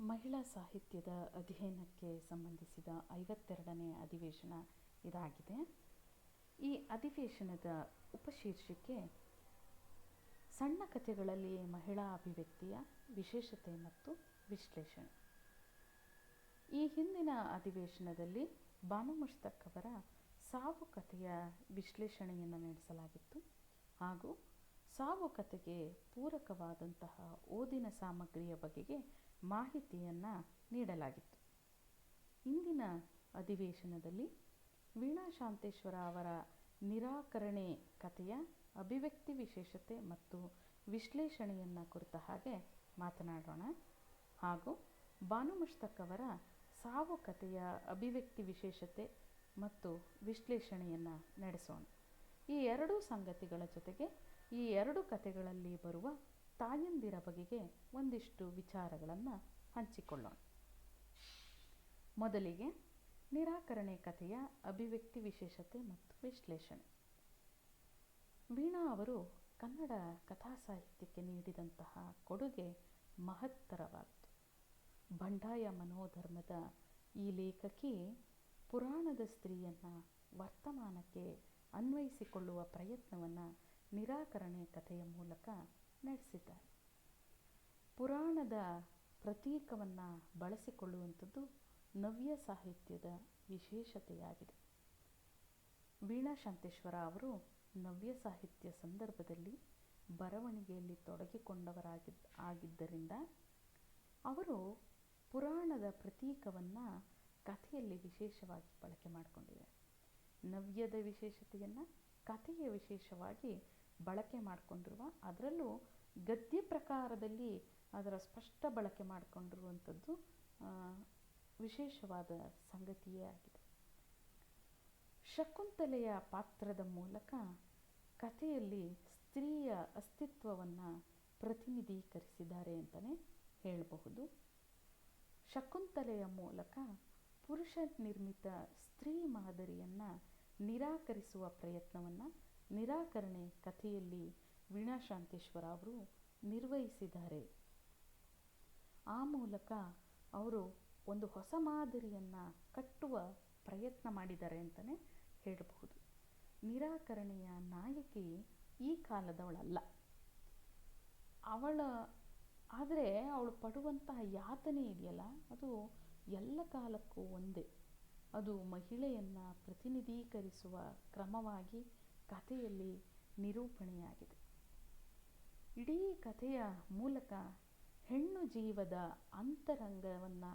ಮಹಿಳಾ ಸಾಹಿತ್ಯದ ಅಧ್ಯಯನಕ್ಕೆ ಸಂಬಂಧಿಸಿದ 52ನೇ ಅಧಿವೇಶನ ಇದಾಗಿದೆ. ಈ ಅಧಿವೇಶನದ ಉಪಶೀರ್ಷಿಕೆ ಸಣ್ಣ ಕಥೆಗಳಲ್ಲಿ ಮಹಿಳಾ ಅಭಿವ್ಯಕ್ತಿಯ ವಿಶೇಷತೆ ಮತ್ತು ವಿಶ್ಲೇಷಣೆ. ಈ ಹಿಂದಿನ ಅಧಿವೇಶನದಲ್ಲಿ ಬಾನು ಮುಷ್ತಾಕ್ ಅವರ ಸಾವು ಕಥೆಯ ವಿಶ್ಲೇಷಣೆಯನ್ನು ನಡೆಸಲಾಗಿತ್ತು ಹಾಗೂ ಸಾವು ಕಥೆಗೆ ಪೂರಕವಾದಂತಹ ಓದಿನ ಸಾಮಗ್ರಿಯ ಬಗೆಗೆ ಮಾಹಿತಿಯನ್ನು ನೀಡಲಾಗಿತ್ತು. ಇಂದಿನ ಅಧಿವೇಶನದಲ್ಲಿ ವೀಣಾ ಶಾಂತೇಶ್ವರ ಅವರ ನಿರಾಕರಣೆ ಕಥೆಯ ಅಭಿವ್ಯಕ್ತಿ ವಿಶೇಷತೆ ಮತ್ತು ವಿಶ್ಲೇಷಣೆಯನ್ನು ಕುರಿತ ಹಾಗೆ ಮಾತನಾಡೋಣ ಹಾಗೂ ಬಾನು ಮುಷ್ತಾಕ್ ಅವರ ಸಾವು ಕಥೆಯ ಅಭಿವ್ಯಕ್ತಿ ವಿಶೇಷತೆ ಮತ್ತು ವಿಶ್ಲೇಷಣೆಯನ್ನು ನಡೆಸೋಣ. ಈ ಎರಡೂ ಸಂಗತಿಗಳ ಜೊತೆಗೆ ಈ ಎರಡು ಕಥೆಗಳಲ್ಲಿ ಬರುವ ತಾಯಂದಿರ ಬಗೆಗೆ ಒಂದಿಷ್ಟು ವಿಚಾರಗಳನ್ನು ಹಂಚಿಕೊಳ್ಳೋಣ. ಮೊದಲಿಗೆ ನಿರಾಕರಣೆ ಕಥೆಯ ಅಭಿವ್ಯಕ್ತಿ ವಿಶೇಷತೆ ಮತ್ತು ವಿಶ್ಲೇಷಣೆ. ವೀಣಾ ಅವರು ಕನ್ನಡ ಕಥಾ ಸಾಹಿತ್ಯಕ್ಕೆ ನೀಡಿದಂತಹ ಕೊಡುಗೆ ಮಹತ್ತರವಾದ್ದು. ಬಂಡಾಯ ಮನೋಧರ್ಮದ ಈ ಲೇಖಕಿ ಪುರಾಣದ ಸ್ತ್ರೀಯನ್ನು ವರ್ತಮಾನಕ್ಕೆ ಅನ್ವಯಿಸಿಕೊಳ್ಳುವ ಪ್ರಯತ್ನವನ್ನು ನಿರಾಕರಣೆ ಕಥೆಯ ಮೂಲಕ ನಡೆಸಿದ್ದಾರೆ. ಪುರಾಣದ ಪ್ರತೀಕವನ್ನು ಬಳಸಿಕೊಳ್ಳುವಂಥದ್ದು ನವ್ಯ ಸಾಹಿತ್ಯದ ವಿಶೇಷತೆಯಾಗಿದೆ. ವೀಣಾ ಶಾಂತೇಶ್ವರ ಅವರು ನವ್ಯ ಸಾಹಿತ್ಯ ಸಂದರ್ಭದಲ್ಲಿ ಬರವಣಿಗೆಯಲ್ಲಿ ತೊಡಗಿಕೊಂಡವರಾಗಿದ್ದರಿಂದ ಅವರು ಪುರಾಣದ ಪ್ರತೀಕವನ್ನು ಕಥೆಯಲ್ಲಿ ವಿಶೇಷವಾಗಿ ಬಳಕೆ ಮಾಡಿಕೊಂಡಿದ್ದಾರೆ. ನವ್ಯದ ವಿಶೇಷತೆಯನ್ನು ಕಥೆಯ ವಿಶೇಷವಾಗಿ ಬಳಕೆ ಮಾಡಿಕೊಂಡಿರುವ, ಅದರಲ್ಲೂ ಗದ್ಯ ಪ್ರಕಾರದಲ್ಲಿ ಅದರ ಸ್ಪಷ್ಟ ಬಳಕೆ ಮಾಡಿಕೊಂಡಿರುವಂಥದ್ದು ವಿಶೇಷವಾದ ಸಂಗತಿಯೇ ಆಗಿದೆ. ಶಕುಂತಲೆಯ ಪಾತ್ರದ ಮೂಲಕ ಕಥೆಯಲ್ಲಿ ಸ್ತ್ರೀಯ ಅಸ್ತಿತ್ವವನ್ನು ಪ್ರತಿನಿಧೀಕರಿಸಿದ್ದಾರೆ ಅಂತಲೇ ಹೇಳಬಹುದು. ಶಕುಂತಲೆಯ ಮೂಲಕ ಪುರುಷ ನಿರ್ಮಿತ ಸ್ತ್ರೀ ಮಾದರಿಯನ್ನು ನಿರಾಕರಿಸುವ ಪ್ರಯತ್ನವನ್ನು ನಿರಾಕರಣೆ ಕಥೆಯಲ್ಲಿ ವೀಣಾ ಶಾಂತೇಶ್ವರ ಅವರು ನಿರ್ವಹಿಸಿದ್ದಾರೆ. ಆ ಮೂಲಕ ಅವರು ಒಂದು ಹೊಸ ಮಾದರಿಯನ್ನು ಕಟ್ಟುವ ಪ್ರಯತ್ನ ಮಾಡಿದ್ದಾರೆ ಅಂತಲೇ ಹೇಳಬಹುದು. ನಿರಾಕರಣೆಯ ನಾಯಕಿ ಈ ಕಾಲದವಳಲ್ಲ. ಆದರೆ ಅವಳು ಪಡುವಂತಹ ಯಾತನೆ ಇದೆಯಲ್ಲ, ಅದು ಎಲ್ಲ ಕಾಲಕ್ಕೂ ಒಂದೇ. ಅದು ಮಹಿಳೆಯನ್ನು ಪ್ರತಿನಿಧೀಕರಿಸುವ ಕ್ರಮವಾಗಿ ಕಥೆಯಲ್ಲಿ ನಿರೂಪಣೆಯಾಗಿದೆ. ಇಡೀ ಕಥೆಯ ಮೂಲಕ ಹೆಣ್ಣು ಜೀವದ ಅಂತರಂಗವನ್ನು,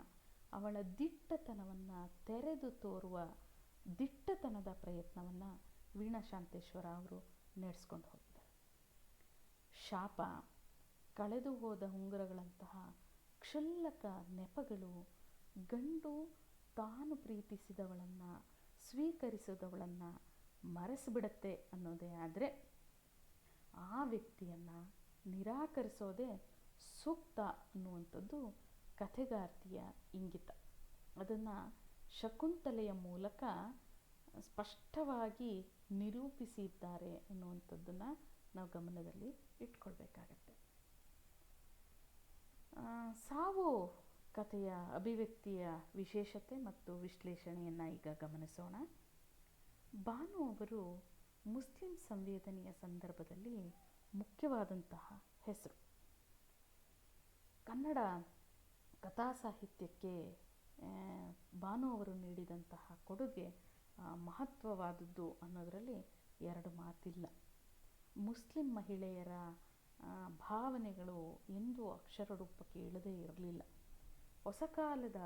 ಅವಳ ದಿಟ್ಟತನವನ್ನು ತೆರೆದು ತೋರುವ ದಿಟ್ಟತನದ ಪ್ರಯತ್ನವನ್ನು ವೀಣಾ ಶಾಂತೇಶ್ವರ ಅವರು ನಡೆಸ್ಕೊಂಡು ಹೋಗಿದ್ದಾರೆ. ಶಾಪ, ಕಳೆದು ಹೋದ ಉಂಗುರಗಳಂತಹ ಕ್ಷುಲ್ಲಕ ನೆಪಗಳು ಗಂಡು ತಾನು ಪ್ರೀತಿಸಿದವಳನ್ನು ಸ್ವೀಕರಿಸಿದವಳನ್ನು ಮರೆಸಿಬಿಡತ್ತೆ ಅನ್ನೋದೇ ಆದರೆ ಆ ವ್ಯಕ್ತಿಯನ್ನು ನಿರಾಕರಿಸೋದೇ ಸೂಕ್ತ ಅನ್ನುವಂಥದ್ದು ಕಥೆಗಾರ್ತಿಯ ಇಂಗಿತ. ಅದನ್ನು ಶಕುಂತಲೆಯ ಮೂಲಕ ಸ್ಪಷ್ಟವಾಗಿ ನಿರೂಪಿಸಿದ್ದಾರೆ ಅನ್ನುವಂಥದ್ದನ್ನು ನಾವು ಗಮನದಲ್ಲಿ ಇಟ್ಕೊಳ್ಬೇಕಾಗತ್ತೆ. ಸಾವು ಕಥೆಯ ಅಭಿವ್ಯಕ್ತಿಯ ವಿಶೇಷತೆ ಮತ್ತು ವಿಶ್ಲೇಷಣೆಯನ್ನು ಈಗ ಗಮನಿಸೋಣ. ಬಾನು ಅವರು ಮುಸ್ಲಿಂ ಸಂವೇದನೆಯ ಸಂದರ್ಭದಲ್ಲಿ ಮುಖ್ಯವಾದಂತಹ ಹೆಸರು. ಕನ್ನಡ ಕಥಾ ಸಾಹಿತ್ಯಕ್ಕೆ ಬಾನು ಅವರು ನೀಡಿದಂತಹ ಕೊಡುಗೆ ಮಹತ್ವವಾದದ್ದು ಅನ್ನೋದರಲ್ಲಿ ಎರಡು ಮಾತಿಲ್ಲ. ಮುಸ್ಲಿಂ ಮಹಿಳೆಯರ ಭಾವನೆಗಳು ಎಂದೂ ಅಕ್ಷರ ರೂಪಕ್ಕೆ ಇಳದೇ ಇರಲಿಲ್ಲ. ಹೊಸ ಕಾಲದ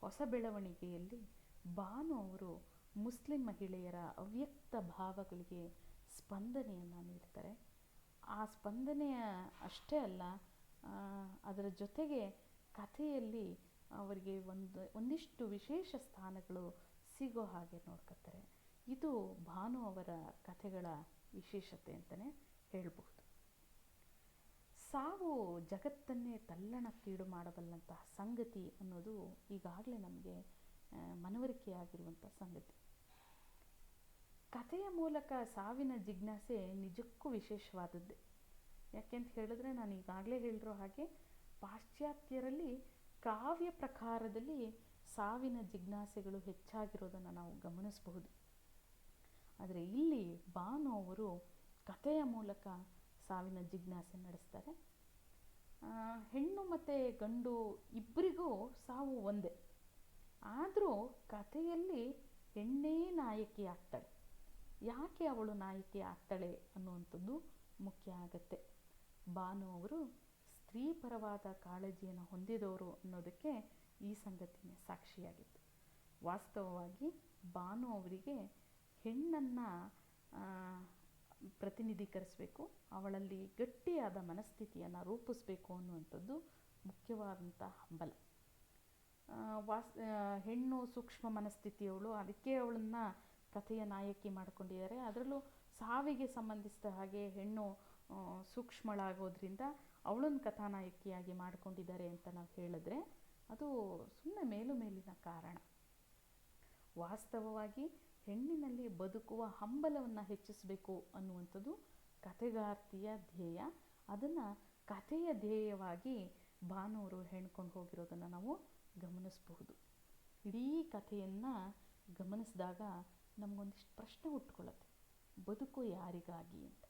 ಹೊಸ ಬೆಳವಣಿಗೆಯಲ್ಲಿ ಬಾನು ಅವರು ಮುಸ್ಲಿಂ ಮಹಿಳೆಯರ ಅವ್ಯಕ್ತ ಭಾವಗಳಿಗೆ ಸ್ಪಂದನೆಯನ್ನು ನೀಡ್ತಾರೆ. ಆ ಸ್ಪಂದನೆಯ ಅಷ್ಟೇ ಅಲ್ಲ, ಅದರ ಜೊತೆಗೆ ಕಥೆಯಲ್ಲಿ ಅವರಿಗೆ ಒಂದಿಷ್ಟು ವಿಶೇಷ ಸ್ಥಾನಗಳು ಸಿಗೋ ಹಾಗೆ ನೋಡ್ಕೊತಾರೆ. ಇದು ಬಾನು ಅವರ ಕಥೆಗಳ ವಿಶೇಷತೆ ಅಂತಲೇ ಹೇಳಬಹುದು. ಸಾವು ಜಗತ್ತನ್ನೇ ತಲ್ಲಣಕ್ಕೀಡು ಮಾಡಬಲ್ಲಂತಹ ಸಂಗತಿ ಅನ್ನೋದು ಈಗಾಗಲೇ ನಮಗೆ ಮನವರಿಕೆಯಾಗಿರುವಂಥ ಸಂಗತಿ. ಕಥೆಯ ಮೂಲಕ ಸಾವಿನ ಜಿಜ್ಞಾಸೆ ನಿಜಕ್ಕೂ ವಿಶೇಷವಾದದ್ದೇ. ಯಾಕೆಂತ ಹೇಳಿದ್ರೆ, ನಾನು ಈಗಾಗಲೇ ಹೇಳಿರೋ ಹಾಗೆ ಪಾಶ್ಚಾತ್ಯರಲ್ಲಿ ಕಾವ್ಯ ಪ್ರಕಾರದಲ್ಲಿ ಸಾವಿನ ಜಿಜ್ಞಾಸೆಗಳು ಹೆಚ್ಚಾಗಿರೋದನ್ನು ನಾವು ಗಮನಿಸಬಹುದು. ಆದರೆ ಇಲ್ಲಿ ಬಾನು ಅವರು ಕಥೆಯ ಮೂಲಕ ಸಾವಿನ ಜಿಜ್ಞಾಸೆ ನಡೆಸ್ತಾರೆ. ಹೆಣ್ಣು ಮತ್ತು ಗಂಡು ಇಬ್ಬರಿಗೂ ಸಾವು ಒಂದೇ, ಆದರೂ ಕಥೆಯಲ್ಲಿ ಹೆಣ್ಣೇ ನಾಯಕಿ ಆಗ್ತಾಳೆ. ಯಾಕೆ ಅವಳು ನಾಯಕಿ ಆಗ್ತಾಳೆ ಅನ್ನುವಂಥದ್ದು ಮುಖ್ಯ ಆಗತ್ತೆ. ಬಾನು ಅವರು ಸ್ತ್ರೀ ಪರವಾದ ಕಾಳಜಿಯನ್ನು ಹೊಂದಿದವರು ಅನ್ನೋದಕ್ಕೆ ಈ ಸಂಗತಿನೇ ಸಾಕ್ಷಿಯಾಗಿತ್ತು. ವಾಸ್ತವವಾಗಿ ಬಾನು ಅವರಿಗೆ ಹೆಣ್ಣನ್ನು ಪ್ರತಿನಿಧೀಕರಿಸಬೇಕು, ಅವಳಲ್ಲಿ ಗಟ್ಟಿಯಾದ ಮನಸ್ಥಿತಿಯನ್ನು ರೂಪಿಸಬೇಕು ಅನ್ನುವಂಥದ್ದು ಮುಖ್ಯವಾದಂಥ ಹಂಬಲ. ಹೆಣ್ಣು ಸೂಕ್ಷ್ಮ ಮನಸ್ಥಿತಿಯವಳು, ಅದಕ್ಕೆ ಅವಳನ್ನು ಕಥೆಯ ನಾಯಕಿ ಮಾಡಿಕೊಂಡಿದ್ದಾರೆ. ಅದರಲ್ಲೂ ಸಾವಿಗೆ ಸಂಬಂಧಿಸಿದ ಹಾಗೆ ಹೆಣ್ಣು ಸೂಕ್ಷ್ಮಳಾಗೋದ್ರಿಂದ ಅವಳನ್ನು ಕಥಾನಾಯಕಿಯಾಗಿ ಮಾಡಿಕೊಂಡಿದ್ದಾರೆ ಅಂತ ನಾವು ಹೇಳಿದ್ರೆ ಅದು ಸುಮ್ಮನೆ ಮೇಲಿನ ಕಾರಣ. ವಾಸ್ತವವಾಗಿ ಹೆಣ್ಣಿನಲ್ಲಿ ಬದುಕುವ ಹಂಬಲವನ್ನು ಹೆಚ್ಚಿಸಬೇಕು ಅನ್ನುವಂಥದ್ದು ಕಥೆಗಾರ್ತಿಯ ಧ್ಯೇಯ. ಅದನ್ನು ಕಥೆಯ ಧ್ಯೇಯವಾಗಿ ಬಾನವರು ಹೆಣ್ಕೊಂಡು ಹೋಗಿರೋದನ್ನು ನಾವು ಗಮನಿಸಬಹುದು. ಇಡೀ ಕಥೆಯನ್ನು ಗಮನಿಸಿದಾಗ ನಮಗೊಂದಿಷ್ಟು ಪ್ರಶ್ನೆ ಹುಟ್ಕೊಳ್ಳುತ್ತೆ, ಬದುಕು ಯಾರಿಗಾಗಿ ಅಂತ.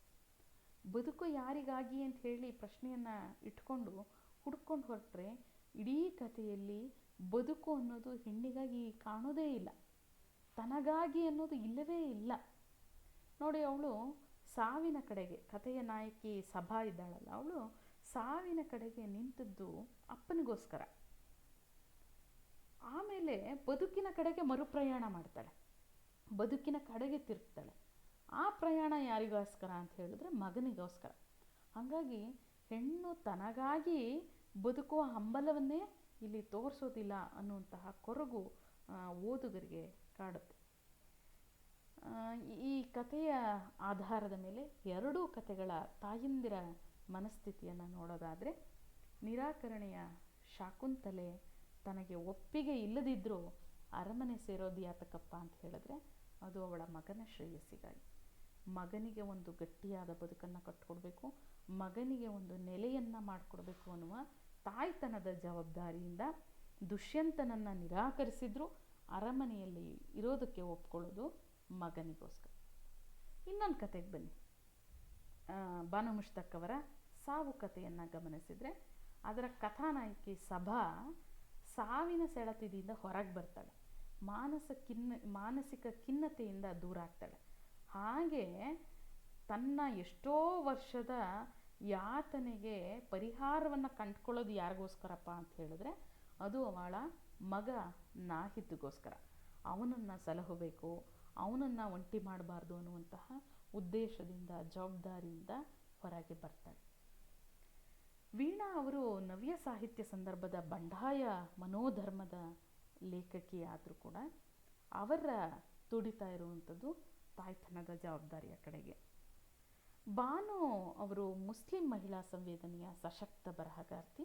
ಬದುಕು ಯಾರಿಗಾಗಿ ಅಂತ ಹೇಳಿ ಪ್ರಶ್ನೆಯನ್ನು ಇಟ್ಕೊಂಡು ಹುಡ್ಕೊಂಡು ಹೊರಟ್ರೆ ಇಡೀ ಕಥೆಯಲ್ಲಿ ಬದುಕು ಅನ್ನೋದು ಹೆಣ್ಣಿಗಾಗಿ ಕಾಣೋದೇ ಇಲ್ಲ, ತನಗಾಗಿ ಅನ್ನೋದು ಇಲ್ಲವೇ ಇಲ್ಲ. ನೋಡಿ, ಅವಳು ಸಾವಿನ ಕಡೆಗೆ, ಕಥೆಯ ನಾಯಕಿ ಸಭಾ ಇದ್ದಾಳಲ್ಲ, ಅವಳು ಸಾವಿನ ಕಡೆಗೆ ನಿಂತದ್ದು ಅಪ್ಪನಿಗೋಸ್ಕರ. ಆಮೇಲೆ ಬದುಕಿನ ಕಡೆಗೆ ಮರುಪ್ರಯಾಣ ಮಾಡ್ತಾಳೆ, ಬದುಕಿನ ಕಡೆಗೆ ತಿರುಗ್ತಾಳೆ. ಆ ಪ್ರಯಾಣ ಯಾರಿಗೋಸ್ಕರ ಅಂತ ಹೇಳಿದ್ರೆ ಮಗನಿಗೋಸ್ಕರ. ಹಾಗಾಗಿ ಹೆಣ್ಣು ತನಗಾಗಿ ಬದುಕುವ ಹಂಬಲವನ್ನೇ ಇಲ್ಲಿ ತೋರಿಸೋದಿಲ್ಲ ಅನ್ನುವಂತಹ ಕೊರಗು ಓದುಗರಿಗೆ ಕಾಡುತ್ತೆ. ಈ ಕಥೆಯ ಆಧಾರದ ಮೇಲೆ ಎರಡೂ ಕಥೆಗಳ ತಾಯಂದಿರ ಮನಸ್ಥಿತಿಯನ್ನು ನೋಡೋದಾದರೆ, ನಿರಾಕರಣೆಯ ಶಾಕುಂತಲೆ ತನಗೆ ಒಪ್ಪಿಗೆ ಇಲ್ಲದಿದ್ದರೂ ಅರಮನೆ ಸೇರೋದು ಯಾತಕಪ್ಪ ಅಂತ ಹೇಳಿದ್ರೆ ಅದು ಅವಳ ಮಗನ ಶ್ರೇಯಸ್ಸಿಗಾಗಿ. ಮಗನಿಗೆ ಒಂದು ಗಟ್ಟಿಯಾದ ಬದುಕನ್ನು ಕಟ್ಕೊಡ್ಬೇಕು, ಮಗನಿಗೆ ಒಂದು ನೆಲೆಯನ್ನು ಮಾಡಿಕೊಡ್ಬೇಕು ಅನ್ನುವ ತಾಯ್ತನದ ಜವಾಬ್ದಾರಿಯಿಂದ ದುಷ್ಯಂತನನ್ನು ನಿರಾಕರಿಸಿದ್ರು ಅರಮನೆಯಲ್ಲಿ ಇರೋದಕ್ಕೆ ಒಪ್ಕೊಳ್ಳೋದು ಮಗನಿಗೋಸ್ಕರ. ಇನ್ನೊಂದು ಕತೆಗೆ ಬನ್ನಿ. ಬಾನು ಮುಷ್ತಾಕ್ ಅವರ ಸಾವು ಕಥೆಯನ್ನು ಗಮನಿಸಿದರೆ ಅದರ ಕಥಾನಾಯಕಿ ಸಭಾ ಸಾವಿನ ಸೆಳೆತದಿಂದ ಹೊರಗೆ ಬರ್ತಾಳೆ, ಮಾನಸಿಕ ಖಿನ್ನತೆಯಿಂದ ದೂರ ಆಗ್ತಾಳೆ. ಹಾಗೆ ತನ್ನ ಎಷ್ಟೋ ವರ್ಷದ ಯಾತನೆಗೆ ಪರಿಹಾರವನ್ನು ಕಂಡುಕೊಳ್ಳೋದು ಯಾರಿಗೋಸ್ಕರಪ್ಪ ಅಂತ ಹೇಳಿದ್ರೆ ಅದು ಅವಳ ಮಗ ನಾಹಿದ್ಗೋಸ್ಕರ. ಅವನನ್ನು ಸಲಹಬೇಕು, ಅವನನ್ನು ಒಂಟಿ ಮಾಡಬಾರ್ದು ಅನ್ನುವಂತಹ ಉದ್ದೇಶದಿಂದ, ಜವಾಬ್ದಾರಿಯಿಂದ ಹೊರಗೆ ಬರ್ತಾಳೆ. ವೀಣಾ ಅವರು ನವ್ಯ ಸಾಹಿತ್ಯ ಸಂದರ್ಭದ ಬಂಡಾಯ ಮನೋಧರ್ಮದ ಲೇಖಕಿಯಾದರೂ ಕೂಡ ಅವರ ತುಡಿತಾ ಇರುವಂಥದ್ದು ತಾಯ್ತನದ ಜವಾಬ್ದಾರಿಯ ಕಡೆಗೆ. ಬಾನು ಅವರು ಮುಸ್ಲಿಂ ಮಹಿಳಾ ಸಂವೇದನೆಯ ಸಶಕ್ತ ಬರಹಗಾರ್ತಿ.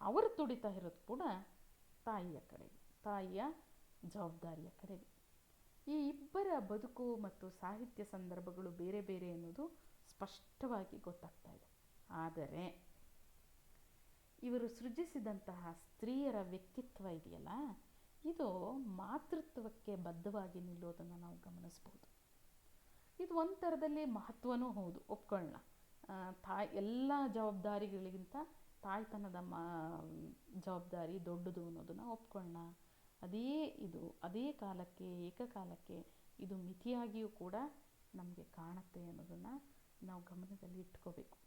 ಅವರು ತುಡಿತಾ ಇರೋದು ಕೂಡ ತಾಯಿಯ ಕಡೆಗೆ, ತಾಯಿಯ ಜವಾಬ್ದಾರಿಯ ಕಡೆಗೆ. ಈ ಇಬ್ಬರ ಬದುಕು ಮತ್ತು ಸಾಹಿತ್ಯ ಸಂದರ್ಭಗಳು ಬೇರೆ ಬೇರೆ ಅನ್ನೋದು ಸ್ಪಷ್ಟವಾಗಿ ಗೊತ್ತಾಗ್ತಾ ಇದೆ. ಆದರೆ ಇವರು ಸೃಜಿಸಿದಂತಹ ಸ್ತ್ರೀಯರ ವ್ಯಕ್ತಿತ್ವ ಇದೆಯಲ್ಲ, ಇದು ಮಾತೃತ್ವಕ್ಕೆ ಬದ್ಧವಾಗಿ ನಿಲ್ಲೋದನ್ನು ನಾವು ಗಮನಿಸ್ಬೋದು. ಇದು ಒಂದು ಥರದಲ್ಲಿ ಮಹತ್ವನೂ ಹೌದು, ಒಪ್ಕೊಳ್ಳೋಣ. ಎಲ್ಲ ಜವಾಬ್ದಾರಿಗಳಿಗಿಂತ ತಾಯ್ತನದ ಜವಾಬ್ದಾರಿ ದೊಡ್ಡದು ಅನ್ನೋದನ್ನು ಒಪ್ಕೊಳ್ಳೋಣ. ಅದೇ ಕಾಲಕ್ಕೆ, ಏಕಕಾಲಕ್ಕೆ ಇದು ಮಿತಿಯಾಗಿಯೂ ಕೂಡ ನಮಗೆ ಕಾಣುತ್ತೆ ಅನ್ನೋದನ್ನು ನಾವು ಗಮನದಲ್ಲಿ ಇಟ್ಕೋಬೇಕು.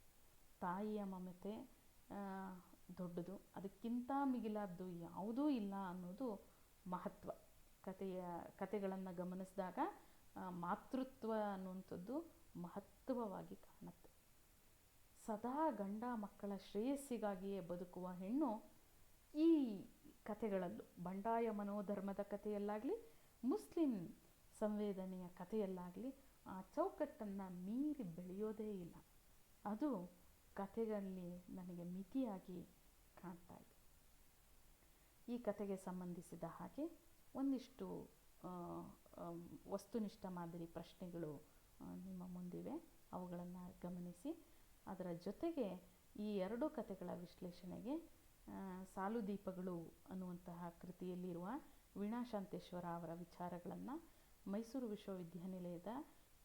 ತಾಯಿಯ ಮಮತೆ ದೊಡ್ಡದು, ಅದಕ್ಕಿಂತ ಮಿಗಿಲಾದ್ದು ಯಾವುದೂ ಇಲ್ಲ ಅನ್ನೋದು ಮಹತ್ವ. ಕತೆಗಳನ್ನು ಗಮನಿಸಿದಾಗ ಮಾತೃತ್ವ ಅನ್ನುವಂಥದ್ದು ಮಹತ್ವವಾಗಿ ಕಾಣುತ್ತೆ. ಸದಾ ಗಂಡ ಮಕ್ಕಳ ಶ್ರೇಯಸ್ಸಿಗಾಗಿಯೇ ಬದುಕುವ ಹೆಣ್ಣು ಈ ಕಥೆಗಳಲ್ಲೂ, ಬಂಡಾಯ ಮನೋಧರ್ಮದ ಕಥೆಯಲ್ಲಾಗಲಿ, ಮುಸ್ಲಿಂ ಸಂವೇದನೆಯ ಕಥೆಯಲ್ಲಾಗಲಿ ಆ ಚೌಕಟ್ಟನ್ನು ಮೀರಿ ಬೆಳೆಯೋದೇ ಇಲ್ಲ. ಅದು ಕಥೆಗಳಲ್ಲಿ ನನಗೆ ಮಿತಿಯಾಗಿ ಕಾಣ್ತಾ ಇದೆ. ಈ ಕಥೆಗೆ ಸಂಬಂಧಿಸಿದ ಹಾಗೆ ಒಂದಿಷ್ಟು ವಸ್ತುನಿಷ್ಠ ಮಾದರಿ ಪ್ರಶ್ನೆಗಳು ನಿಮ್ಮ ಮುಂದಿವೆ. ಅವುಗಳನ್ನು ಗಮನಿಸಿ ಅದರ ಜೊತೆಗೆ ಈ ಎರಡು ಕಥೆಗಳ ವಿಶ್ಲೇಷಣೆಗೆ ಸಾಲುದೀಪಗಳು ಅನ್ನುವಂತಹ ಕೃತಿಯಲ್ಲಿರುವ ವೀಣಾ ಶಾಂತೇಶ್ವರ ಅವರ ವಿಚಾರಗಳನ್ನು ಮೈಸೂರು ವಿಶ್ವವಿದ್ಯಾನಿಲಯದ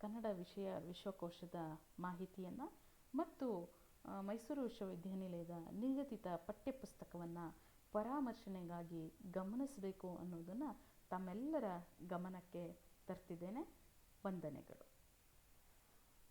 ಕನ್ನಡ ವಿಷಯ ವಿಶ್ವಕೋಶದ ಮಾಹಿತಿಯನ್ನು ಮತ್ತು ಮೈಸೂರು ವಿಶ್ವವಿದ್ಯಾನಿಲಯದ ನಿಗದಿತ ಪಠ್ಯಪುಸ್ತಕವನ್ನು ಪರಾಮರ್ಶನೆಗಾಗಿ ಗಮನಿಸಬೇಕು ಅನ್ನೋದನ್ನು ತಮ್ಮೆಲ್ಲರ ಗಮನಕ್ಕೆ ತರ್ತಿದ್ದೇನೆ. ವಂದನೆಗಳು.